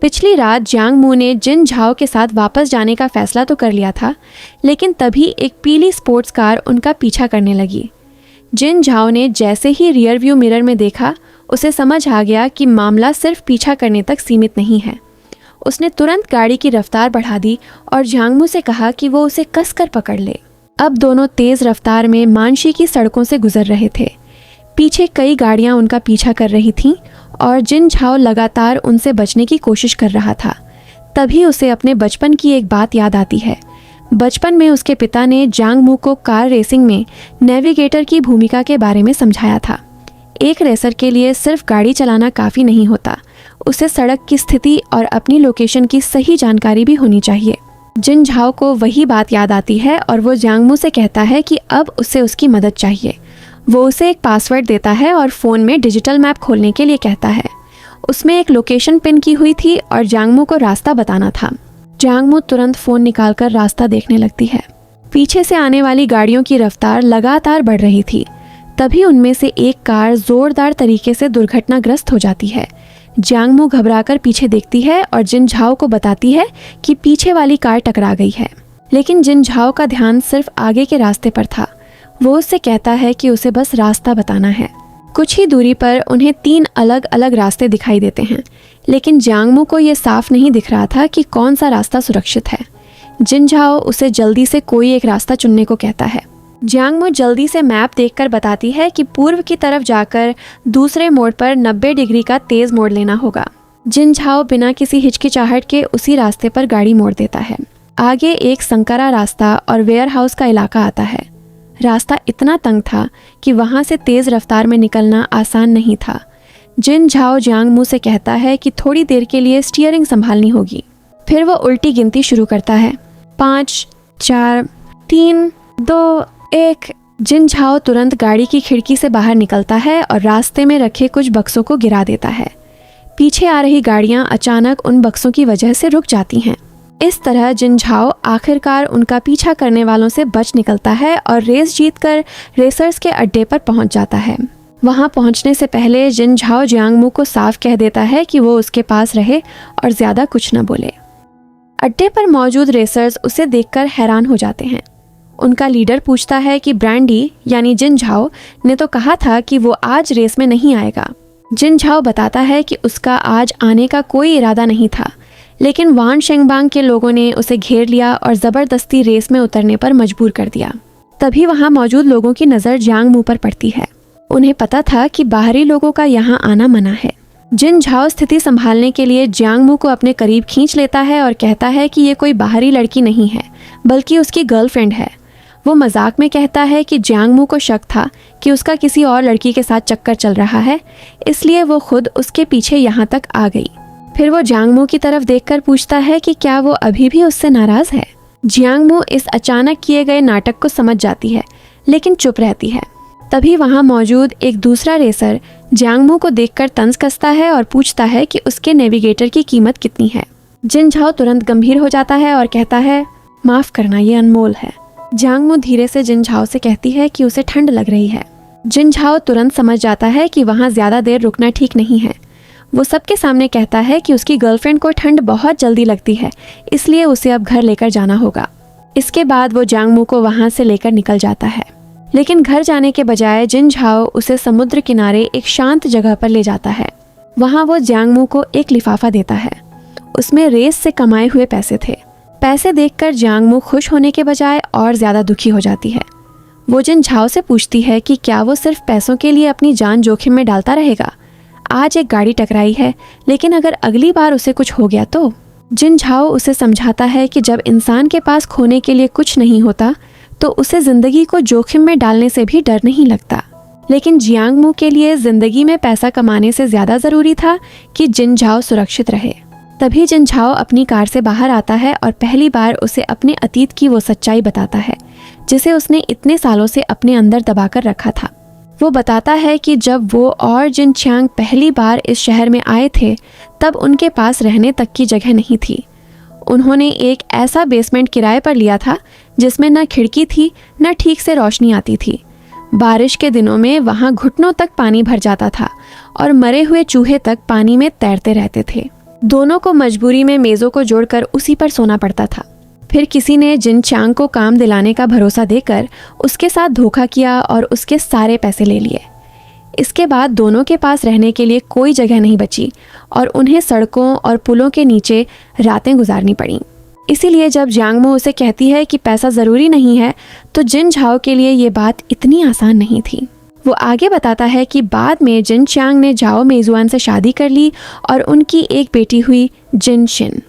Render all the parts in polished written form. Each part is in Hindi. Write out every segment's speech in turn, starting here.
पिछली रात जियांग मू ने जिन झाओ के साथ वापस जाने का फैसला तो कर लिया था, लेकिन तभी एक पीली स्पोर्ट्स कार उनका पीछा करने लगी। जिन झाओ ने जैसे ही रियर व्यू मिरर में देखा, उसे समझ आ गया कि मामला सिर्फ पीछा करने तक सीमित नहीं है। उसने तुरंत गाड़ी की रफ्तार बढ़ा दी और जियांग मू से कहा कि वो उसे कसकर पकड़ ले। अब दोनों तेज रफ्तार में मानशी की सड़कों से गुजर रहे थे। पीछे कई गाड़ियां उनका पीछा कर रही थीं और जिन झाओ लगातार उनसे बचने की कोशिश कर रहा था। तभी उसे अपने बचपन की एक बात याद आती है। बचपन में उसके पिता ने जियांग मू को कार रेसिंग में नेविगेटर की भूमिका के बारे में समझाया था। एक रेसर के लिए सिर्फ गाड़ी चलाना काफ़ी नहीं होता, उसे सड़क की स्थिति और अपनी लोकेशन की सही जानकारी भी होनी चाहिए। जिन झाओ को वही बात याद आती है और वो जियांग मू से कहता है कि अब उसे उसकी मदद चाहिए। वो उसे एक पासवर्ड देता है और फ़ोन में डिजिटल मैप खोलने के लिए कहता है। उसमें एक लोकेशन पिन की हुई थी और जियांग मू को रास्ता बताना था। जियांग मू तुरंत फ़ोन निकालकर रास्ता देखने लगती है। पीछे से आने वाली गाड़ियों की रफ्तार लगातार बढ़ रही थी। तभी उनमें से एक कार ज़ोरदार तरीके से दुर्घटनाग्रस्त हो जाती है। जियांग मू घबराकर पीछे देखती है और जिन झाओ को बताती है कि पीछे वाली कार टकरा गई है। लेकिन जिन झाओ का ध्यान सिर्फ आगे के रास्ते पर था। वो उससे कहता है कि उसे बस रास्ता बताना है। कुछ ही दूरी पर उन्हें 3 अलग अलग रास्ते दिखाई देते हैं, लेकिन जियांग मू को ये साफ नहीं दिख रहा था कि कौन सा रास्ता सुरक्षित है। जिन झाओ उसे जल्दी से कोई एक रास्ता चुनने को कहता है। जियांग मू जल्दी से मैप देखकर बताती है कि पूर्व की तरफ जाकर दूसरे मोड़ पर 90 डिग्री का तेज मोड़ लेना होगा। जिन झाओ बिना किसी हिचकिचाहट के उसी रास्ते पर गाड़ी मोड़ देता है। आगे एक संकरा रास्ता और वेयर हाउस का इलाका आता है। रास्ता इतना तंग था कि वहां से तेज रफ्तार में निकलना आसान नहीं था। जिन झाओ जियांग मू से कहता है कि थोड़ी देर के लिए स्टीयरिंग संभालनी होगी। फिर वो उल्टी गिनती शुरू करता है। 5, 4, 3, 2, 1। जिन झाओ तुरंत गाड़ी की खिड़की से बाहर निकलता है और रास्ते में रखे कुछ बक्सों को गिरा देता है। पीछे आ रही गाड़ियां अचानक उन बक्सों की वजह से रुक जाती हैं। इस तरह जिन झाओ आखिरकार उनका पीछा करने वालों से बच निकलता है और रेस जीतकर रेसर्स के अड्डे पर पहुंच जाता है। वहां पहुंचने से पहले जिन झाओ जियांग मू को साफ कह देता है कि वो उसके पास रहे और ज्यादा कुछ न बोले। अड्डे पर मौजूद रेसर्स उसे देखकर हैरान हो जाते हैं। उनका लीडर पूछता है कि ब्रांडी यानी जिन झाओ ने तो कहा था कि वो आज रेस में नहीं आएगा। जिन झाओ बताता है कि उसका आज आने का कोई इरादा नहीं था, लेकिन वान शेंगबांग के लोगों ने उसे घेर लिया और ज़बरदस्ती रेस में उतरने पर मजबूर कर दिया। तभी वहां मौजूद लोगों की नज़र जियांग मू पर पड़ती है। उन्हें पता था कि बाहरी लोगों का यहाँ आना मना है। जिन झाओ स्थिति संभालने के लिए जियांग मू को अपने करीब खींच लेता है और कहता है कि ये कोई बाहरी लड़की नहीं है, बल्कि उसकी गर्लफ्रेंड है। वो मजाक में कहता है कि जियांग मू को शक था कि उसका किसी और लड़की के साथ चक्कर चल रहा है, इसलिए वो खुद उसके पीछे यहाँ तक आ गई। फिर वो जियांग मू की तरफ देखकर पूछता है कि क्या वो अभी भी उससे नाराज है। जियांग मू इस अचानक किए गए नाटक को समझ जाती है, लेकिन चुप रहती है। तभी वहाँ मौजूद एक दूसरा रेसर जियांग मू को देखकर तंज कसता है और पूछता है कि उसके नेविगेटर की कीमत कितनी है। जिन झाओ तुरंत गंभीर हो जाता है और कहता है, माफ करना, ये अनमोल है। जियांग मू धीरे से जिन झाओ से कहती है कि उसे ठंड लग रही है। जिन झाओ तुरंत समझ जाता है कि वहाँ ज्यादा देर रुकना ठीक नहीं है। वो सबके सामने कहता है कि उसकी गर्लफ्रेंड को ठंड बहुत जल्दी लगती है, इसलिए उसे अब घर लेकर जाना होगा। इसके बाद वो जियांग मू को वहाँ से लेकर निकल जाता है, लेकिन घर जाने के बजाय जिन झाओ उसे समुद्र किनारे एक शांत जगह पर ले जाता है। वहाँ वो जियांग मू को एक लिफाफा देता है। उसमें रेस से कमाए हुए पैसे थे। पैसे देखकर जियांग मू खुश होने के बजाय और ज़्यादा दुखी हो जाती है। वो जिन झाओ से पूछती है कि क्या वो सिर्फ पैसों के लिए अपनी जान जोखिम में डालता रहेगा। आज एक गाड़ी टकराई है, लेकिन अगर अगली बार उसे कुछ हो गया तो। जिन झाओ उसे समझाता है कि जब इंसान के पास खोने के लिए कुछ नहीं होता तो उसे जिंदगी को जोखिम में डालने से भी डर नहीं लगता। लेकिन जियांग मू के लिए जिंदगी में पैसा कमाने से ज्यादा जरूरी था कि जिन झाओ सुरक्षित रहे। तभी जिन झाओ अपनी कार से बाहर आता है और पहली बार उसे अपने अतीत की वो सच्चाई बताता है जिसे उसने इतने सालों से अपने अंदर दबाकर रखा था। वो बताता है कि जब वो और जिन छियांग पहली बार इस शहर में आए थे तब उनके पास रहने तक की जगह नहीं थी। उन्होंने एक ऐसा बेसमेंट किराए पर लिया था जिसमें न खिड़की थी न ठीक से रोशनी आती थी। बारिश के दिनों में वहाँ घुटनों तक पानी भर जाता था और मरे हुए चूहे तक पानी में तैरते रहते थे। दोनों को मजबूरी में मेज़ों को जोड़कर उसी पर सोना पड़ता था। फिर किसी ने जिन चांग को काम दिलाने का भरोसा देकर उसके साथ धोखा किया और उसके सारे पैसे ले लिए। इसके बाद दोनों के पास रहने के लिए कोई जगह नहीं बची और उन्हें सड़कों और पुलों के नीचे रातें गुजारनी पड़ी। इसीलिए जब जियांगमो उसे कहती है कि पैसा ज़रूरी नहीं है, तो जिन झाओ के लिए ये बात इतनी आसान नहीं थी। वो आगे बताता है कि बाद में जिन चांग ने झाओ मेजुआन से शादी कर ली और उनकी एक बेटी हुई जिन शिन।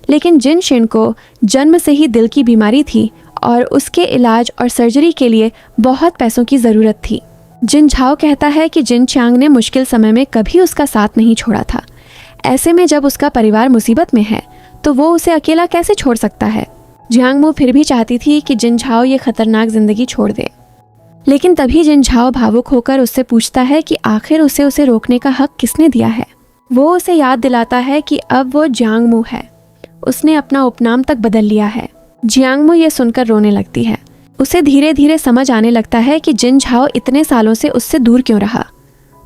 लेकिन जिन शिन को जन्म से ही दिल की बीमारी थी और उसके इलाज और सर्जरी के लिए बहुत पैसों की ज़रूरत थी। जिन झाओ कहता है कि जिन चांग ने मुश्किल समय में कभी उसका साथ नहीं छोड़ा था। ऐसे में जब उसका परिवार मुसीबत में है तो वो उसे अकेला कैसे छोड़ सकता है। जियांगमो फिर भी चाहती थी कि जिन झाओ ये खतरनाक जिंदगी छोड़ दे, लेकिन तभी जिन झाओ भावुक होकर उससे पूछता है कि आखिर उसे रोकने का हक किसने दिया है। वो उसे याद दिलाता है कि अब वो जियांगमो है, उसने अपना उपनाम तक बदल लिया है। जियांगमो ये सुनकर रोने लगती है। उसे धीरे धीरे समझ आने लगता है कि जिन झाओ इतने सालों से उससे दूर क्यों रहा।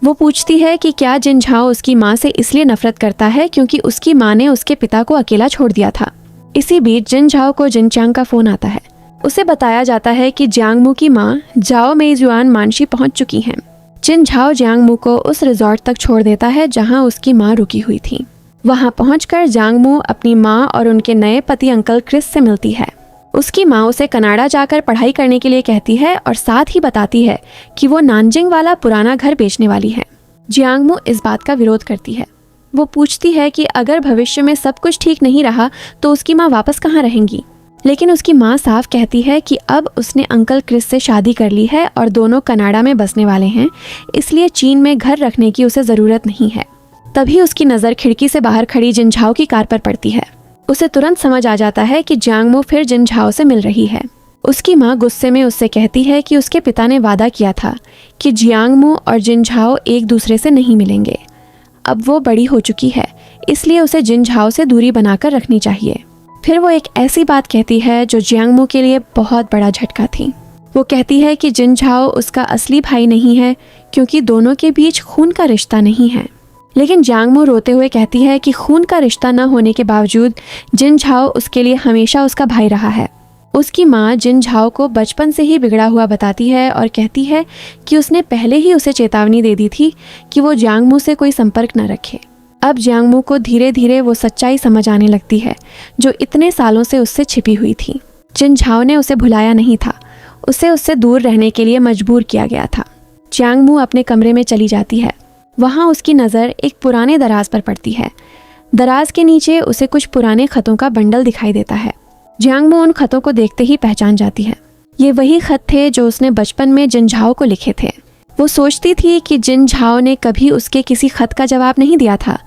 वो पूछती है कि क्या जिन झाओ उसकी माँ से इसलिए नफरत करता है क्योंकि उसकी माँ ने उसके पिता को अकेला छोड़ दिया था। इसी बीच जिन झाओ को जिन चांग का फोन आता है। उसे बताया जाता है कि जियांगमो की माँ जाओ मेजुआन मानशी पहुंच चुकी हैं। जिन झाओ जियांगमो को उस रिजॉर्ट तक छोड़ देता है जहां उसकी माँ रुकी हुई थी। वहां पहुंचकर जियांगमो अपनी माँ और उनके नए पति अंकल क्रिस से मिलती है। उसकी माँ उसे कनाडा जाकर पढ़ाई करने के लिए कहती है और साथ ही बताती है कि वो नानजिंग वाला पुराना घर बेचने वाली है। जियांगमो इस बात का विरोध करती है। वो पूछती है कि अगर भविष्य में सब कुछ ठीक नहीं रहा तो उसकी माँ वापस कहाँ रहेंगी। लेकिन उसकी माँ साफ कहती है कि अब उसने अंकल क्रिस से शादी कर ली है और दोनों कनाडा में बसने वाले हैं, इसलिए चीन में घर रखने की उसे ज़रूरत नहीं है। तभी उसकी नज़र खिड़की से बाहर खड़ी जिन झाओ की कार पर पड़ती है। उसे तुरंत समझ आ जाता है कि जियांगमो फिर जिन झाओ से मिल रही है। उसकी माँ गुस्से में उससे कहती है कि उसके पिता ने वादा किया था कि जियांगमो और जिन झाओ एक दूसरे से नहीं मिलेंगे। अब वो बड़ी हो चुकी है, इसलिए उसे जिन झाओ से दूरी बनाकर रखनी चाहिए। फिर वो एक ऐसी बात कहती है जो जियांगमो के लिए बहुत बड़ा झटका थी। वो कहती है कि जिन झाओ उसका असली भाई नहीं है क्योंकि दोनों के बीच खून का रिश्ता नहीं है। लेकिन जियांगमो रोते हुए कहती है कि खून का रिश्ता न होने के बावजूद जिन झाओ उसके लिए हमेशा उसका भाई रहा है। उसकी माँ जिन झाओ को बचपन से ही बिगड़ा हुआ बताती है और कहती है कि उसने पहले ही उसे चेतावनी दे दी थी कि वो जियांगमो से कोई संपर्क न रखे। अब जियांगमो को धीरे धीरे वो सच्चाई समझ आने लगती है जो इतने सालों से उससे छिपी हुई थी। जिन झाओ ने उसे भुलाया नहीं था, उसे उससे दूर रहने के लिए मजबूर किया गया था। जियांगमो अपने कमरे में चली जाती है। वहाँ उसकी नज़र एक पुराने दराज पर पड़ती है। दराज के नीचे उसे कुछ पुराने खतों का बंडल दिखाई देता है। जियांगमो उन खतों को देखते ही पहचान जाती है। ये वही खत थे जो उसने बचपन में जिन झाओ को लिखे थे। वो सोचती थी कि जिन झाओ ने कभी उसके किसी खत का जवाब नहीं दिया था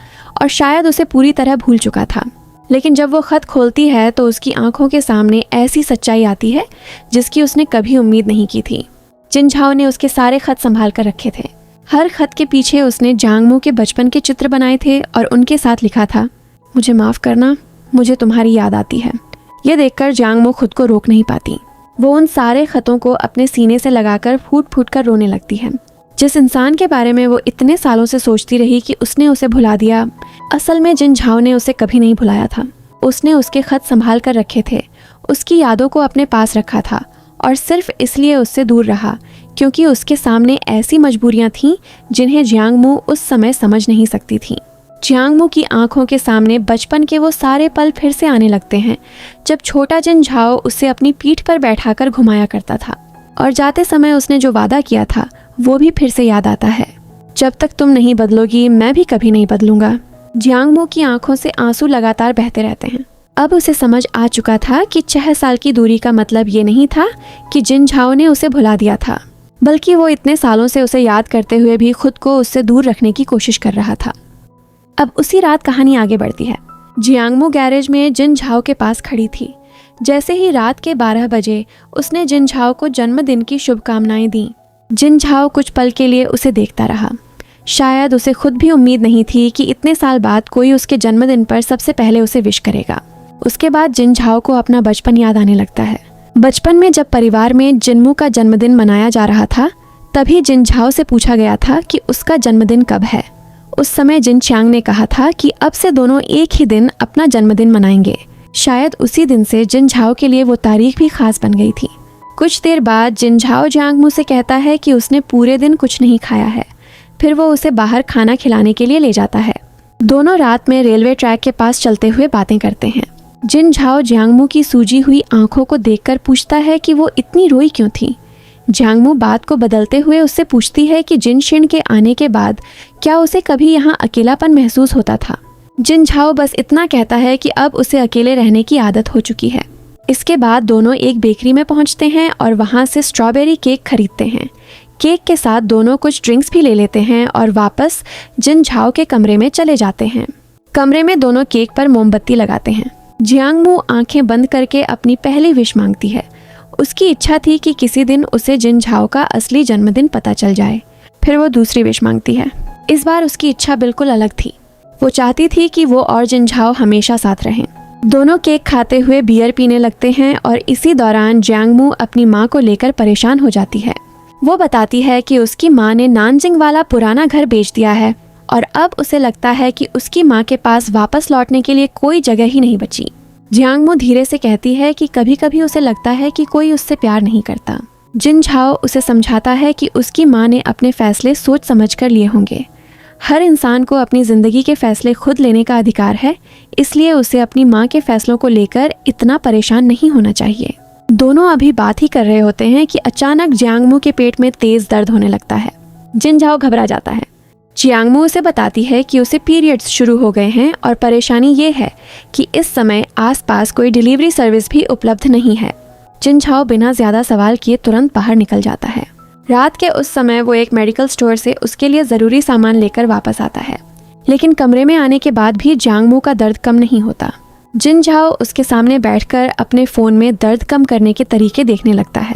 और शायद उसे पूरी तरह भूल चुका था। लेकिन जब वो खत खोलती है तो उसकी आंखों के सामने ऐसी सच्चाई आती है जिसकी उसने कभी उम्मीद नहीं की थी। जिन झाओ ने उसके सारे खत संभाल कर रखे थे। हर खत के पीछे उसने जियांगमो के बचपन के चित्र बनाए थे और उनके साथ लिखा था, मुझे माफ़ करना, मुझे तुम्हारी याद आती है। ये देखकर जियांगमो खुद को रोक नहीं पाती। वो उन सारे खतों को अपने सीने से लगाकर फूट फूट कर रोने लगती है। जिस इंसान के बारे में वो इतने सालों से सोचती रही कि उसने उसे भुला दिया, असल में जिन झाओ ने उसे कभी नहीं भुलाया था। उसने उसके खत संभाल कर रखे थे, उसकी यादों को अपने पास रखा था और सिर्फ इसलिए उससे दूर रहा क्योंकि उसके सामने ऐसी मजबूरियां थीं जिन्हें जियांगमो उस समय समझ नहीं सकती थी। जियांगमो की आंखों के सामने बचपन के वो सारे पल फिर से आने लगते हैं जब छोटा जिन झाओ उसे अपनी पीठ पर बैठाकर घुमाया करता था और जाते समय उसने जो वादा किया था वो भी फिर से याद आता है, जब तक तुम नहीं बदलोगी मैं भी कभी नहीं बदलूंगा। जियांगमो की आंखों से आंसू लगातार बहते रहते हैं। अब उसे समझ आ चुका था कि 6 साल की दूरी का मतलब ये नहीं था कि जिन झाओ ने उसे भुला दिया था, बल्कि वो इतने सालों से उसे याद करते हुए भी खुद को उससे दूर रखने की कोशिश कर रहा था। अब उसी रात कहानी आगे बढ़ती है। जियांगमो गैरेज में जिन झाओ के पास खड़ी थी। जैसे ही रात के 12 बजे उसने जिन झाओ को जन्मदिन की शुभकामनाएं दी। जिन झाओ कुछ पल के लिए उसे देखता रहा। शायद उसे खुद भी उम्मीद नहीं थी कि इतने साल बाद कोई उसके जन्मदिन पर सबसे पहले उसे विश करेगा। उसके बाद जिन झाओ को अपना बचपन याद आने लगता है। बचपन में जब परिवार में जिनमू का जन्मदिन मनाया जा रहा था, तभी जिन झाओ से पूछा गया था कि उसका जन्मदिन कब है। उस समय जिन चांग ने कहा था कि अब से दोनों एक ही दिन अपना जन्मदिन मनाएंगे। शायद उसी दिन से जिन झाओ के लिए वो तारीख भी खास बन गई थी। कुछ देर बाद जिन झाओ जियांग मू से कहता है कि उसने पूरे दिन कुछ नहीं खाया है। फिर वो उसे बाहर खाना खिलाने के लिए ले जाता है। दोनों रात में रेलवे ट्रैक के पास चलते हुए बातें करते हैं। जिन झाओ जियांग मू की सूजी हुई आंखों को देखकर पूछता है कि वो इतनी रोई क्यों थी। जियांग मू बात को बदलते हुए उससे पूछती है कि जिन शिन के आने के बाद क्या उसे कभी यहाँ अकेलापन महसूस होता था। जिन झाओ बस इतना कहता है कि अब उसे अकेले रहने की आदत हो चुकी है। इसके बाद दोनों एक बेकरी में पहुंचते हैं और वहां से स्ट्रॉबेरी केक खरीदते हैं। केक के साथ दोनों कुछ ड्रिंक्स भी ले लेते हैं और वापस जिन झाओ के कमरे में चले जाते हैं। कमरे में दोनों केक पर मोमबत्ती लगाते हैं। जियांग मू आंखें बंद करके अपनी पहली विश मांगती है। उसकी इच्छा थी कि किसी दिन उसे जिन झाओ का असली जन्मदिन पता चल जाए। फिर वो दूसरी विश मांगती है। इस बार उसकी इच्छा बिल्कुल अलग थी। वो चाहती थी कि वो और जिन झाओ हमेशा साथ रहें। दोनों केक खाते हुए बियर पीने लगते हैं और इसी दौरान जियांग मू अपनी माँ को लेकर परेशान हो जाती है। वो बताती है कि उसकी माँ ने नानजिंग वाला पुराना घर बेच दिया है और अब उसे लगता है कि उसकी माँ के पास वापस लौटने के लिए कोई जगह ही नहीं बची। जियांग मू धीरे से कहती है कि कभी कभी उसे लगता है कि कोई उससे प्यार नहीं करता। जिन झाओ उसे समझाता है कि उसकी माँ ने अपने फैसले सोच समझ कर लिए होंगे। हर इंसान को अपनी ज़िंदगी के फैसले खुद लेने का अधिकार है, इसलिए उसे अपनी माँ के फैसलों को लेकर इतना परेशान नहीं होना चाहिए। दोनों अभी बात ही कर रहे होते हैं कि अचानक जियांग मू के पेट में तेज दर्द होने लगता है। जिन झाओ घबरा जाता है। जियांग मू उसे बताती है कि उसे पीरियड्स शुरू हो गए हैं और परेशानी ये है कि इस समय आसपास कोई डिलीवरी सर्विस भी उपलब्ध नहीं है। जिन झाओ बिना ज़्यादा सवाल किए तुरंत बाहर निकल जाता है। रात के उस समय वो एक मेडिकल स्टोर से उसके लिए ज़रूरी सामान लेकर वापस आता है, लेकिन कमरे में आने के बाद भी जियांग मू का दर्द कम नहीं होता। जिन झाओ उसके सामने बैठकर अपने फ़ोन में दर्द कम करने के तरीके देखने लगता है।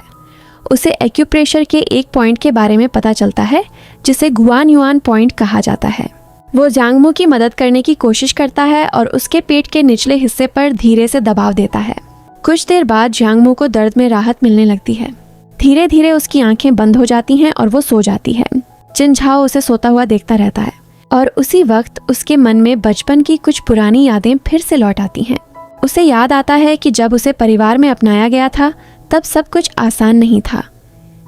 उसे एक्यूप्रेशर के एक पॉइंट के बारे में पता चलता है जिसे गुआन युआन पॉइंट कहा जाता है। वो जियांग मू की मदद करने की कोशिश करता है और उसके पेट के निचले हिस्से पर धीरे से दबाव देता है। कुछ देर बाद जियांग मू को दर्द में राहत मिलने लगती है। धीरे धीरे उसकी आंखें बंद हो जाती हैं और वो सो जाती है। जिन झाओ उसे सोता हुआ देखता रहता है और उसी वक्त उसके मन में बचपन की कुछ पुरानी यादें फिर से लौट आती हैं। उसे याद आता है कि जब उसे परिवार में अपनाया गया था तब सब कुछ आसान नहीं था।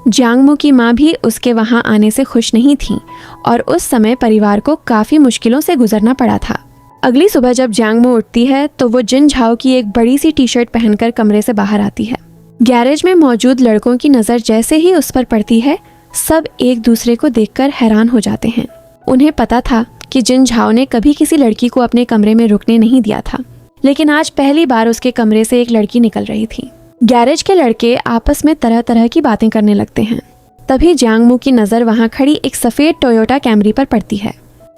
जियांग मू की माँ भी उसके वहाँ आने से खुश नहीं थी और उस समय परिवार को काफ़ी मुश्किलों से गुजरना पड़ा था। अगली सुबह जब जियांग मू उठती है तो वो जिन झाओ की एक बड़ी सी टी शर्ट पहनकर कमरे से बाहर आती है। गैरेज में मौजूद लड़कों की नज़र जैसे ही उस पर पड़ती है, सब एक दूसरे को देखकर हैरान हो जाते हैं। उन्हें पता था कि जिन झाओ ने कभी किसी लड़की को अपने कमरे में रुकने नहीं दिया था, लेकिन आज पहली बार उसके कमरे से एक लड़की निकल रही थी। गैरेज के लड़के आपस में तरह तरह की बातें करने लगते हैं। तभी जियांग मू की नज़र वहाँ खड़ी एक सफ़ेद टोयोटा कैमरी पर पड़ती है।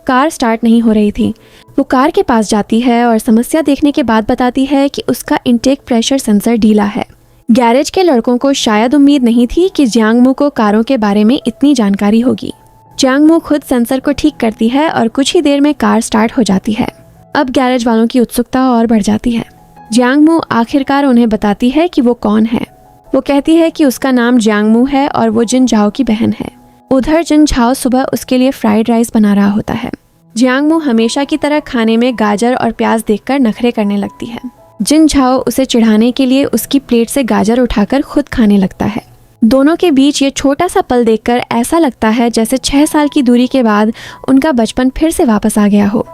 कार स्टार्ट नहीं हो रही थी। वो कार के पास जाती है और समस्या देखने के बाद बताती है कि उसका इनटेक प्रेशर सेंसर ढीला है। गैरेज के लड़कों को शायद उम्मीद नहीं थी कि जियांग मू को कारों के बारे में इतनी जानकारी होगी। जियांग मू खुद सेंसर को ठीक करती है और कुछ ही देर में कार स्टार्ट हो जाती है। अब गैरेज वालों की उत्सुकता और बढ़ जाती है। जियांग मू आखिरकार उन्हें बताती है कि वो कौन है। वो कहती है कि उसका नाम जियांग मू है और वो जिन झाओ की बहन है। उधर जिन झाओ सुबह उसके लिए फ्राइड राइस बना रहा होता है। जियांग मू हमेशा की तरह खाने में गाजर और प्याज देखकर नखरे करने लगती है। जिन झाओ उसे चिढ़ाने के लिए उसकी प्लेट से गाजर उठाकर खुद खाने लगता है। दोनों के बीच ये छोटा सा पल देखकर ऐसा लगता है जैसे 6 साल की दूरी के बाद उनका बचपन फिर से वापस आ गया हो।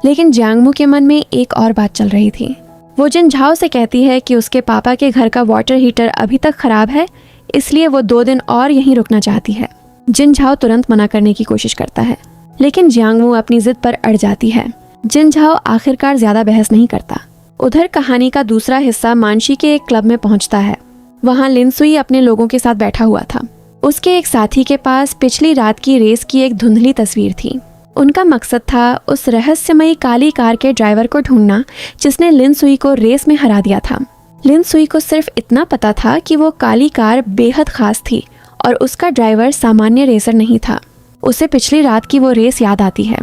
लेकिन जियांग मू के मन में एक और बात चल रही थी। वो जिन झाओ से कहती है कि उसके पापा के घर का वाटर हीटर अभी तक खराब है, इसलिए वो 2 दिन और यहीं रुकना चाहती है। जिन झाओ तुरंत मना करने की कोशिश करता है, लेकिन जियांग मू अपनी जिद पर अड़ जाती है। जिन झाओ आखिरकार ज्यादा बहस नहीं करता। उधर कहानी का दूसरा हिस्सा मानशी के एक क्लब में पहुंचता है। वहां लिन सुई अपने लोगों के साथ बैठा हुआ था। उसके एक साथी के पास पिछली रात की रेस की एक धुंधली तस्वीर थी। उनका मकसद था उस रहस्यमयी काली कार के ड्राइवर को ढूंढना जिसने लिन सुई को रेस में हरा दिया था। लिन सुई को सिर्फ इतना पता था कि वो काली कार बेहद खास थी और उसका ड्राइवर सामान्य रेसर नहीं था। उसे पिछली रात की वो रेस याद आती है।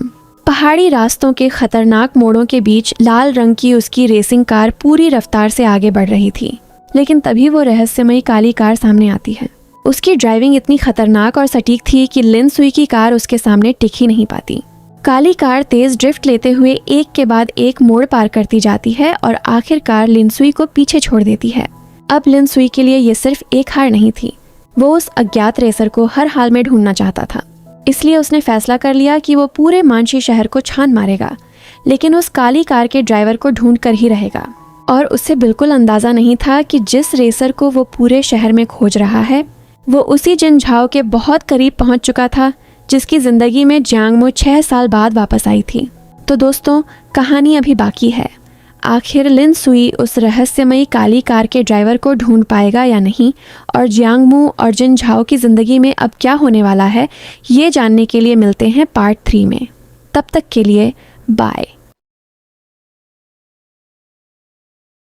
पहाड़ी रास्तों के खतरनाक मोड़ों के बीच लाल रंग की उसकी रेसिंग कार पूरी रफ्तार से आगे बढ़ रही थी, लेकिन तभी वो रहस्यमयी काली कार सामने आती है। उसकी ड्राइविंग इतनी खतरनाक और सटीक थी कि लिन सुई की कार उसके सामने टिक ही नहीं पाती। काली कार तेज ड्रिफ्ट लेते हुए एक के बाद एक मोड़ पार करती जाती है और आखिरकार लिनसुई को पीछे छोड़ देती है। अब लिनसुई के लिए ये सिर्फ एक हार नहीं थी, वो उस अज्ञात रेसर को हर हाल में ढूंढना चाहता था। इसलिए उसने फैसला कर लिया कि वो पूरे मानशी शहर को छान मारेगा, लेकिन उस काली कार के ड्राइवर को ढूंढ कर ही रहेगा। और उसे बिल्कुल अंदाजा नहीं था कि जिस रेसर को वो पूरे शहर में खोज रहा है वो उसी जिन झाओ के बहुत करीब पहुंच चुका था जिसकी जिंदगी में जियांगमो 6 साल बाद वापस आई थी। तो दोस्तों, कहानी अभी बाकी है। आखिर लिनसुई उस रहस्यमयी काली कार के ड्राइवर को ढूंढ पाएगा या नहीं, और जियांगमो और जिन झाओ की जिंदगी में अब क्या होने वाला है, ये जानने के लिए मिलते हैं पार्ट 3 में। तब तक के लिए बाय।